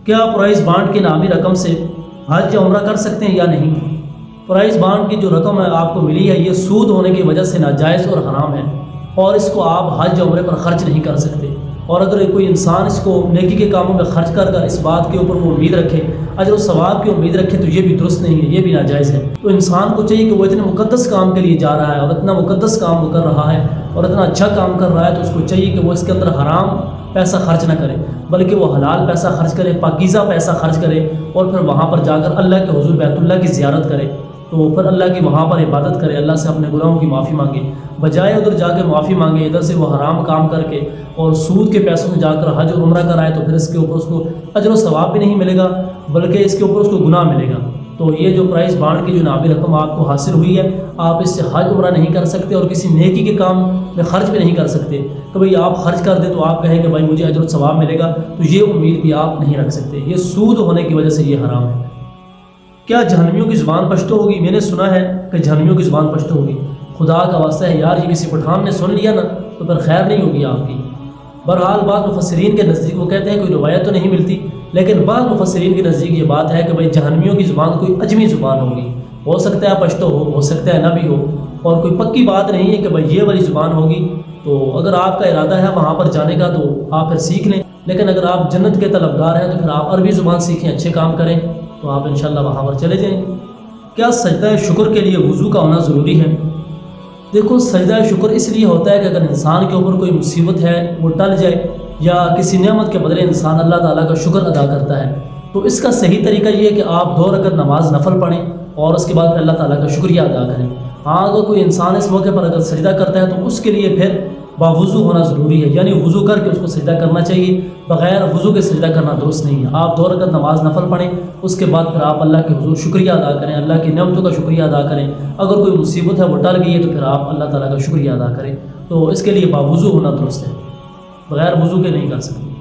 کیا prize bond کی نامی رقم سے حج یا عمرہ کر سکتے ہیں یا نہیں؟ پرائز بانڈ کی جو رقم ہے آپ کو ملی ہے، یہ سود ہونے کی وجہ سے ناجائز اور حرام ہے، اور اس کو آپ حج یا عمرے پر خرچ نہیں کر سکتے۔ اور اگر کوئی انسان اس کو نیکی کے کاموں میں خرچ کر اس بات کے اوپر وہ امید رکھے، اجر و ثواب کی امید رکھے، تو یہ بھی درست نہیں ہے، یہ بھی ناجائز ہے۔ تو انسان کو چاہیے کہ وہ اتنے مقدس کام کے لیے جا رہا ہے اور اتنا مقدس کام وہ کر رہا ہے اور اتنا اچھا کام کر رہا ہے، تو اس کو چاہیے کہ وہ اس کے اندر حرام پیسہ خرچ نہ کرے، بلکہ وہ حلال پیسہ خرچ کرے، پاکیزہ پیسہ خرچ کرے، اور پھر وہاں پر جا کر اللہ کے حضور بیت اللہ کی زیارت کرے، تو پھر اللہ کی وہاں پر عبادت کرے، اللہ سے اپنے گناہوں کی معافی مانگے، بجائے ادھر جا کے معافی مانگے، ادھر سے وہ حرام کام کر کے اور سود کے پیسوں سے جا کر حج اور عمرہ کرائے، تو پھر اس کے اوپر اس کو اجر و ثواب بھی نہیں ملے گا، بلکہ اس کے اوپر اس کو گناہ ملے گا۔ تو یہ جو پرائز بانڈ کی جو نامی رقم آپ کو حاصل ہوئی ہے، آپ اس سے حج عمرہ نہیں کر سکتے اور کسی نیکی کے کام میں خرچ بھی نہیں کر سکتے کہ بھئی آپ خرچ کر دیں تو آپ کہیں کہ بھائی مجھے اجر و ثواب ملے گا، تو یہ امید بھی آپ نہیں رکھ سکتے، یہ سود ہونے کی وجہ سے یہ حرام ہے۔ کیا جہنمیوں کی زبان پشتو ہوگی؟ میں نے سنا ہے کہ جہنمیوں کی زبان پشتو ہوگی۔ خدا کا واسطہ ہے یار، یہ کسی پٹھان نے سن لیا نا تو پھر خیر نہیں ہوگی آپ کی۔ بہرحال بعض مفسرین کے نزدیک وہ کہتے ہیں کوئی روایت تو نہیں ملتی، لیکن بعض مفسرین کے نزدیک یہ بات ہے کہ بھئی جہنمیوں کی زبان کوئی اجمی زبان ہوگی، ہو سکتا ہے پشتو ہو سکتا ہے نہ بھی ہو، اور کوئی پکی بات نہیں ہے کہ بھئی یہ والی زبان ہوگی۔ تو اگر آپ کا ارادہ ہے وہاں پر جانے کا تو آپ پھر سیکھ لیں، لیکن اگر آپ جنت کے طلبگار ہیں تو پھر آپ عربی زبان سیکھیں، اچھے کام کریں، تو آپ انشاءاللہ وہاں پر چلے جائیں۔ کیا سجدہ شکر کے لیے وضو کا ہونا ضروری ہے؟ دیکھو، سجدہ شکر اس لیے ہوتا ہے کہ اگر انسان کے اوپر کوئی مصیبت ہے وہ ٹل جائے، یا کسی نعمت کے بدلے انسان اللہ تعالیٰ کا شکر ادا کرتا ہے، تو اس کا صحیح طریقہ یہ ہے کہ آپ 2 رکعت نماز نفل پڑھیں اور اس کے بعد پھر اللہ تعالیٰ کا شکریہ ادا کریں۔ ہاں، اگر کوئی انسان اس موقع پر اگر سجدہ کرتا ہے تو اس کے لیے پھر باوضو ہونا ضروری ہے، یعنی وضو کر کے اس کو سجدہ کرنا چاہیے، بغیر وضو کے سجدہ کرنا درست نہیں ہے۔ آپ 2 رکعت نماز نفل پڑھیں، اس کے بعد پھر آپ اللہ کے حضور شکریہ ادا کریں، اللہ کی نعمتوں کا شکریہ ادا کریں۔ اگر کوئی مصیبت ہے وہ ٹل گئی ہے تو پھر آپ اللہ تعالیٰ کا شکریہ ادا کریں، تو اس کے لیے باوضو ہونا درست ہے، بغیر وضو کے نہیں کر سکتے۔